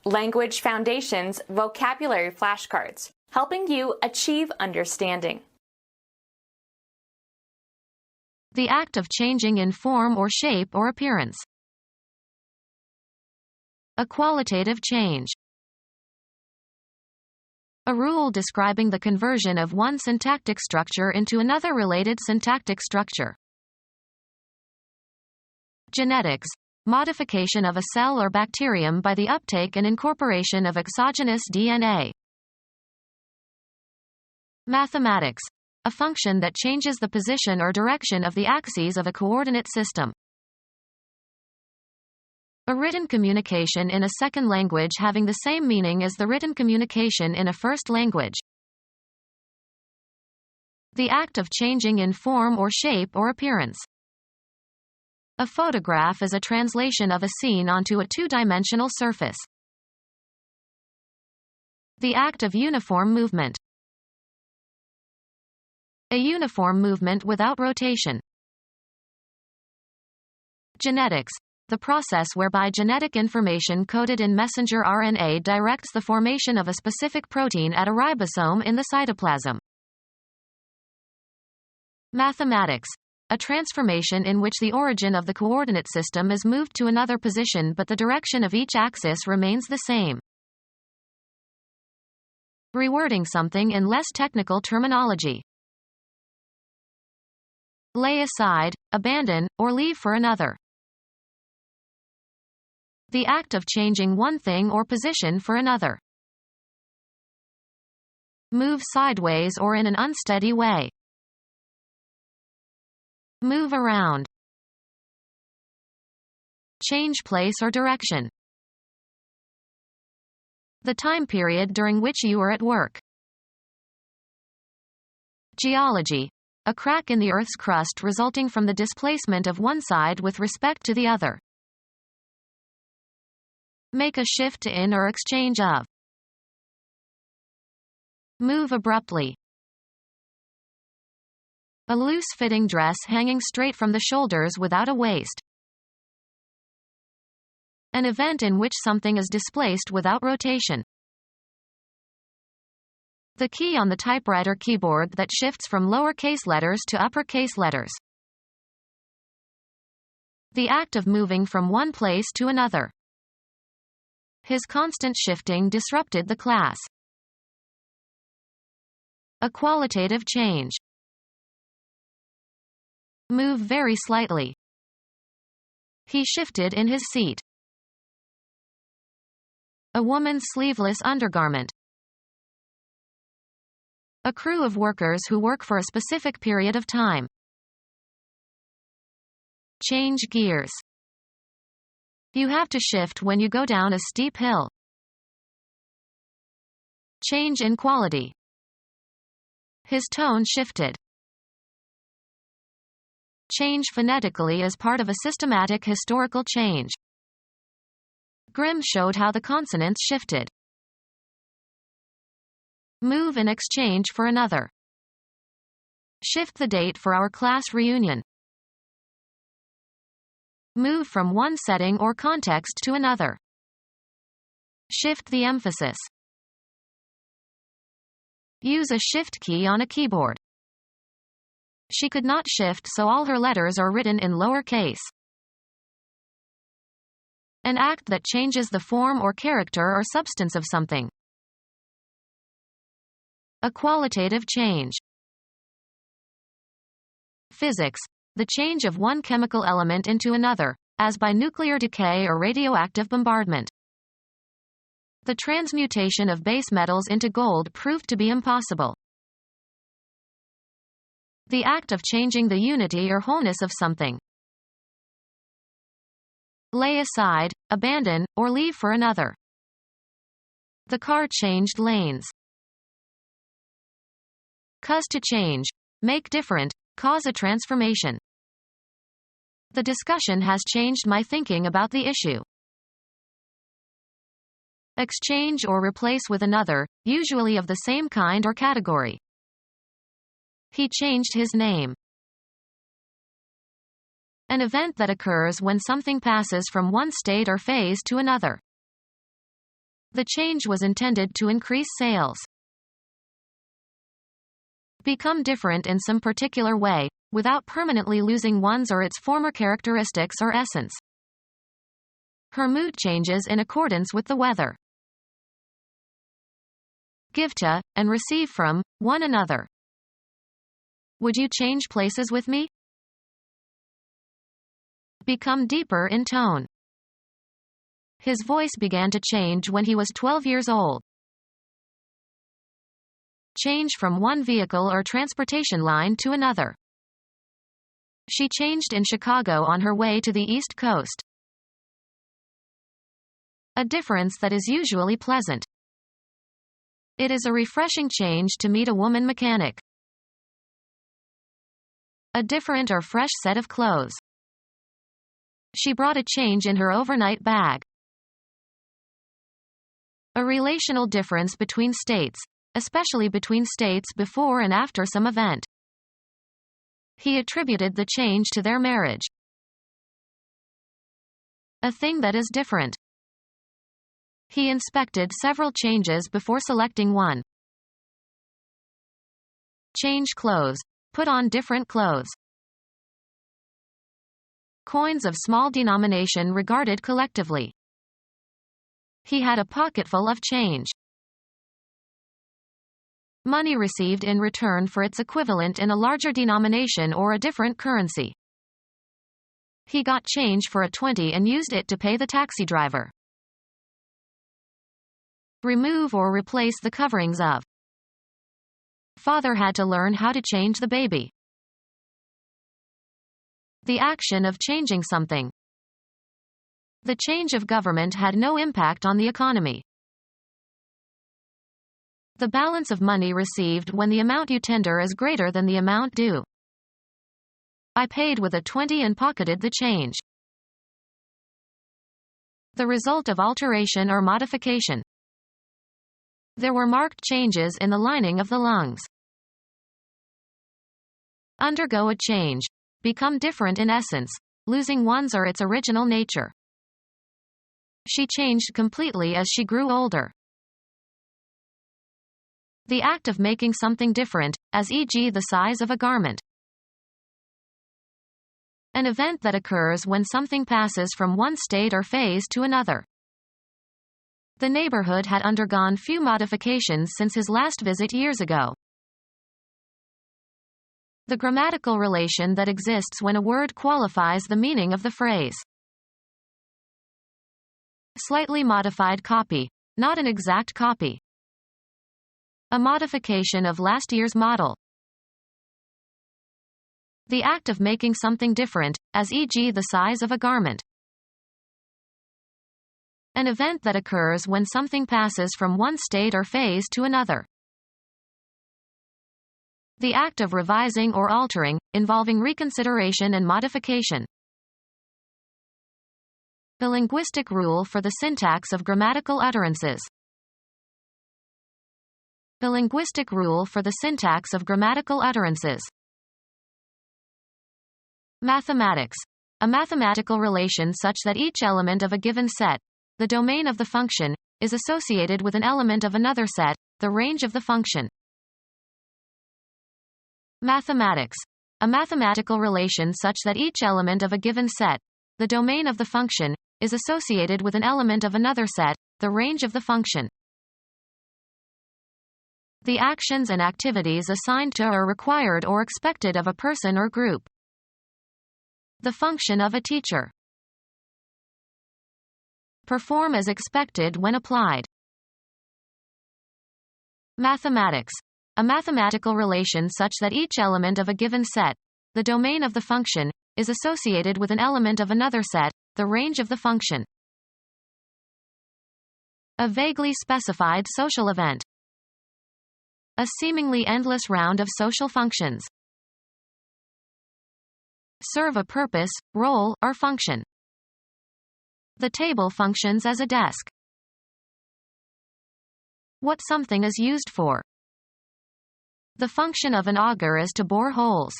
Language Foundations Vocabulary Flashcards, helping you achieve understanding. The act of changing in form or shape or appearance. A qualitative change. A rule describing the conversion of one syntactic structure into another related syntactic structure. Genetics. Modification of a cell or bacterium by the uptake and incorporation of exogenous DNA. Mathematics. A function that changes the position or direction of the axes of a coordinate system. A written communication in a second language having the same meaning as the written communication in a first language. The act of changing in form or shape or appearance. A photograph is a translation of a scene onto a two-dimensional surface. The act of uniform movement. A uniform movement without rotation. Genetics. The process whereby genetic information coded in messenger RNA directs the formation of a specific protein at a ribosome in the cytoplasm. Mathematics. A transformation in which the origin of the coordinate system is moved to another position but the direction of each axis remains the same. Rewording something in less technical terminology. Lay aside, abandon, or leave for another. The act of changing one thing or position for another. Move sideways or in an unsteady way. Move around. Change place or direction. The time period during which you are at work. Geology. A crack in the Earth's crust resulting from the displacement of one side with respect to the other. Make a shift in or exchange of. Move abruptly. A loose-fitting dress hanging straight from the shoulders without a waist. An event in which something is displaced without rotation. The key on the typewriter keyboard that shifts from lowercase letters to uppercase letters. The act of moving from one place to another. His constant shifting disrupted the class. A qualitative change. Move very slightly. He shifted in his seat. A woman's sleeveless undergarment. A crew of workers who work for a specific period of time. Change gears. You have to shift when you go down a steep hill. Change in quality. His tone shifted. Change phonetically as part of a systematic historical change. Grimm showed how the consonants shifted. Move in exchange for another. Shift the date for our class reunion. Move from one setting or context to another. Shift the emphasis. Use a shift key on a keyboard. She could not shift, so all her letters are written in lower case. An act that changes the form or character or substance of something. A qualitative change. Physics. The change of one chemical element into another, as by nuclear decay or radioactive bombardment. The transmutation of base metals into gold proved to be impossible. The act of changing the unity or wholeness of something. Lay aside, abandon, or leave for another. The car changed lanes. Cause to change. Make different. Cause a transformation. The discussion has changed my thinking about the issue. Exchange or replace with another, usually of the same kind or category. He changed his name. An event that occurs when something passes from one state or phase to another. The change was intended to increase sales. Become different in some particular way, without permanently losing one's or its former characteristics or essence. Her mood changes in accordance with the weather. Give to, and receive from, one another. Would you change places with me? Become deeper in tone. His voice began to change when he was 12 years old. Change from one vehicle or transportation line to another. She changed in Chicago on her way to the East Coast. A difference that is usually pleasant. It is a refreshing change to meet a woman mechanic. A different or fresh set of clothes. She brought a change in her overnight bag. A relational difference between states, especially between states before and after some event. He attributed the change to their marriage. A thing that is different. He inspected several changes before selecting one. Change clothes. Put on different clothes. Coins of small denomination regarded collectively. He had a pocketful of change. Money received in return for its equivalent in a larger denomination or a different currency. He got change for a 20 and used it to pay the taxi driver. Remove or replace the coverings of. Father had to learn how to change the baby. The action of changing something. The change of government had no impact on the economy. The balance of money received when the amount you tender is greater than the amount due. I paid with a 20 and pocketed the change. The result of alteration or modification. There were marked changes in the lining of the lungs. Undergo a change. Become different in essence, losing one's or its original nature. She changed completely as she grew older. The act of making something different, as e.g. the size of a garment. An event that occurs when something passes from one state or phase to another. The neighborhood had undergone few modifications since his last visit years ago. The grammatical relation that exists when a word qualifies the meaning of the phrase. Slightly modified copy, not an exact copy. A modification of last year's model. The act of making something different, as e.g. the size of a garment. An event that occurs when something passes from one state or phase to another. The act of revising or altering, involving reconsideration and modification. The linguistic rule for the syntax of grammatical utterances. The linguistic rule for the syntax of grammatical utterances. Mathematics. A mathematical relation such that each element of a given set, the domain of the function, is associated with an element of another set, the range of the function. Mathematics. A mathematical relation such that each element of a given set, the domain of the function, is associated with an element of another set, the range of the function. The actions and activities assigned to or required or expected of a person or group. The function of a teacher. Perform as expected when applied. Mathematics. A mathematical relation such that each element of a given set, the domain of the function, is associated with an element of another set, the range of the function. A vaguely specified social event. A seemingly endless round of social functions. Serve a purpose, role, or function. The table functions as a desk. What something is used for. The function of an auger is to bore holes.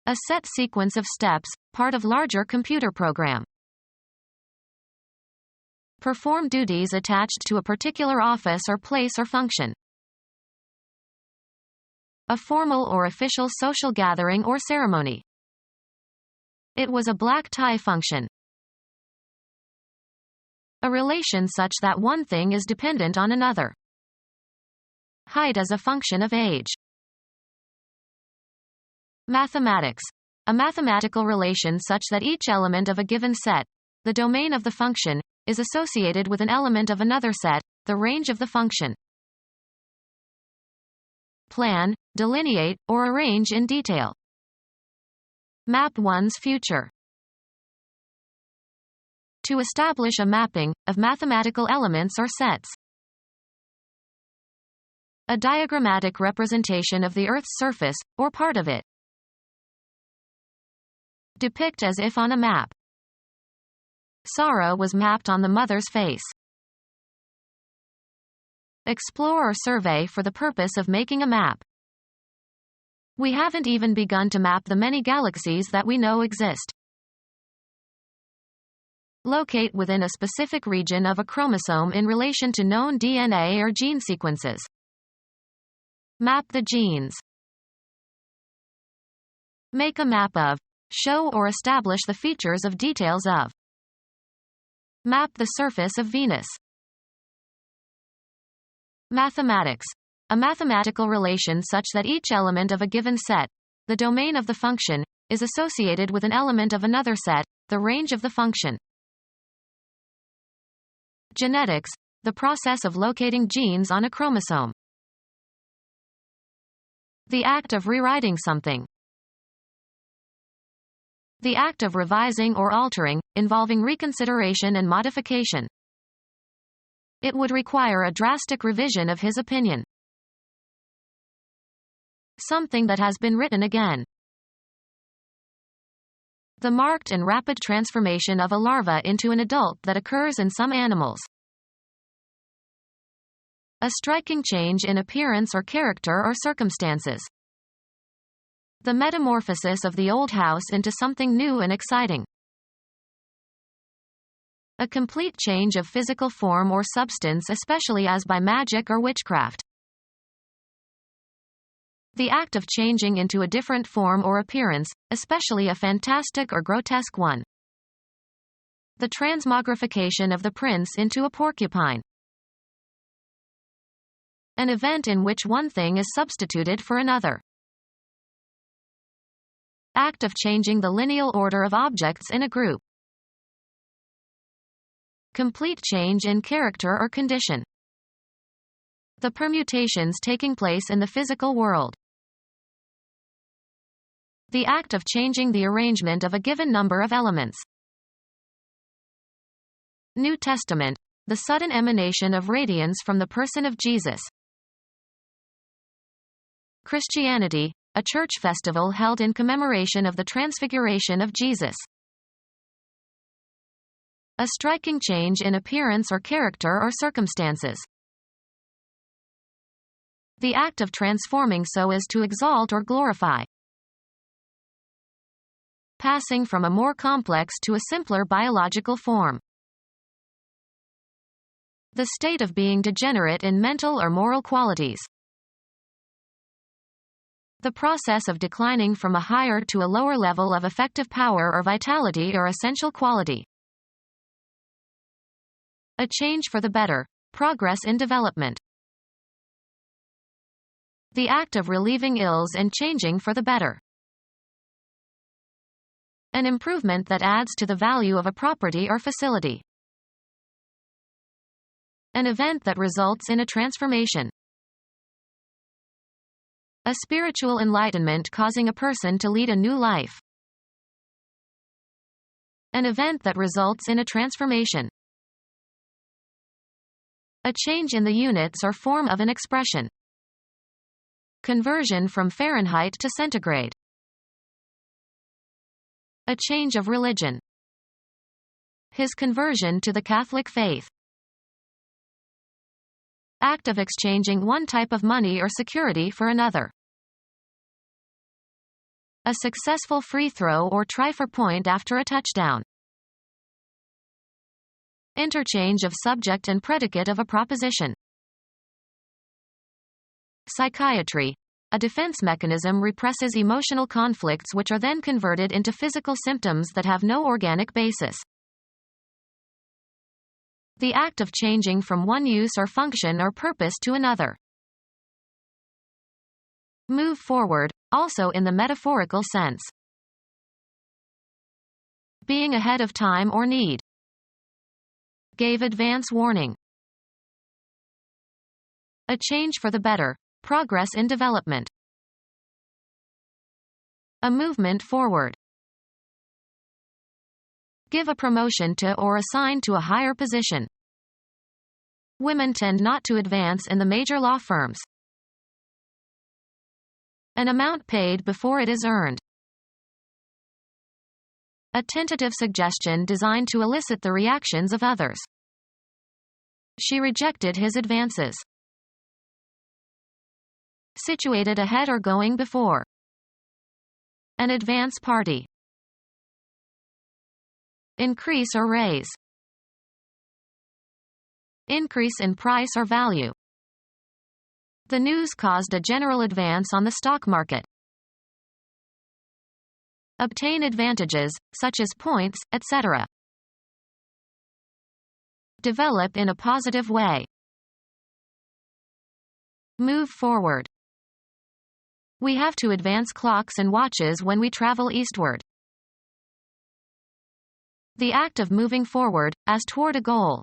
A set sequence of steps, part of larger computer program. Perform duties attached to a particular office or place or function. A formal or official social gathering or ceremony. It was a black tie function. A relation such that one thing is dependent on another. Height as a function of age. Mathematics. A mathematical relation such that each element of a given set, the domain of the function, is associated with an element of another set, the range of the function. Plan, delineate, or arrange in detail. Map one's future. To establish a mapping of mathematical elements or sets. A diagrammatic representation of the Earth's surface, or part of it. Depict as if on a map. Sorrow was mapped on the mother's face. Explore or survey for the purpose of making a map. We haven't even begun to map the many galaxies that we know exist. Locate within a specific region of a chromosome in relation to known DNA or gene sequences. Map the genes. Make a map of. Show or establish the features of details of. Map the surface of Venus. Mathematics. A mathematical relation such that each element of a given set, the domain of the function, is associated with an element of another set, the range of the function. Genetics. The process of locating genes on a chromosome. The act of rewriting something. The act of revising or altering, involving reconsideration and modification. It would require a drastic revision of his opinion. Something that has been written again. The marked and rapid transformation of a larva into an adult that occurs in some animals. A striking change in appearance or character or circumstances. The metamorphosis of the old house into something new and exciting. A complete change of physical form or substance, especially as by magic or witchcraft. The act of changing into a different form or appearance, especially a fantastic or grotesque one. The transmogrification of the prince into a porcupine. An event in which one thing is substituted for another. Act of changing the lineal order of objects in a group. Complete change in character or condition. The permutations taking place in the physical world. The act of changing the arrangement of a given number of elements. New Testament. The sudden emanation of radiance from the person of Jesus. Christianity. A church festival held in commemoration of the transfiguration of Jesus. A striking change in appearance or character or circumstances. The act of transforming so as to exalt or glorify. Passing from a more complex to a simpler biological form. The state of being degenerate in mental or moral qualities. The process of declining from a higher to a lower level of effective power or vitality or essential quality. A change for the better. Progress in development. The act of relieving ills and changing for the better. An improvement that adds to the value of a property or facility. An event that results in a transformation. A spiritual enlightenment causing a person to lead a new life. An event that results in a transformation. A change in the units or form of an expression. Conversion from Fahrenheit to centigrade. A change of religion. His conversion to the Catholic faith. Act of exchanging one type of money or security for another. A successful free throw or try for point after a touchdown. Interchange of subject and predicate of a proposition. Psychiatry. A defense mechanism represses emotional conflicts which are then converted into physical symptoms that have no organic basis. The act of changing from one use or function or purpose to another. Move forward, also in the metaphorical sense. Being ahead of time or need. Gave advance warning. A change for the better. Progress in development. A movement forward. Give a promotion to or assign to a higher position. Women tend not to advance in the major law firms. An amount paid before it is earned. A tentative suggestion designed to elicit the reactions of others. She rejected his advances. Situated ahead or going before. An advance party. Increase or raise. Increase in price or value. The news caused a general advance on the stock market. Obtain advantages, such as points, etc. Develop in a positive way. Move forward. We have to advance clocks and watches when we travel eastward. The act of moving forward, as toward a goal.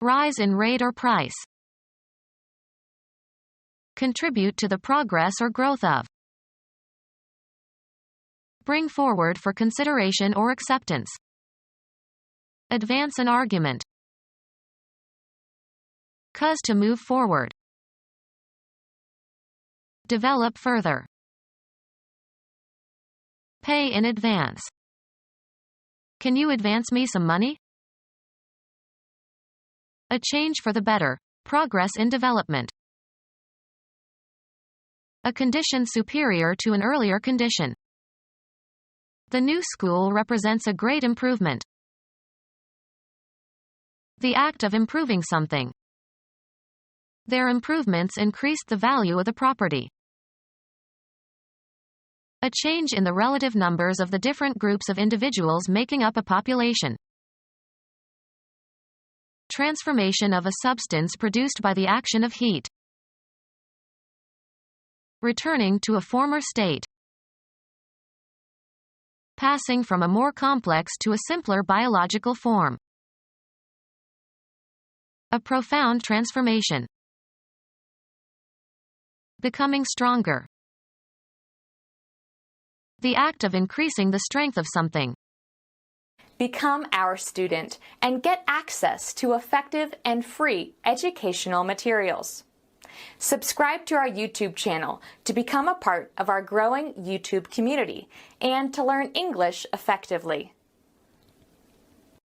Rise in rate or price. Contribute to the progress or growth of. Bring forward for consideration or acceptance. Advance an argument. Cause to move forward. Develop further. Pay in advance. Can you advance me some money? A change for the better. Progress in development. A condition superior to an earlier condition. The new school represents a great improvement. The act of improving something. Their improvements increased the value of the property. A change in the relative numbers of the different groups of individuals making up a population. Transformation of a substance produced by the action of heat. Returning to a former state. Passing from a more complex to a simpler biological form. A profound transformation. Becoming stronger. The act of increasing the strength of something. Become our student and get access to effective and free educational materials. Subscribe to our YouTube channel to become a part of our growing YouTube community and to learn English effectively.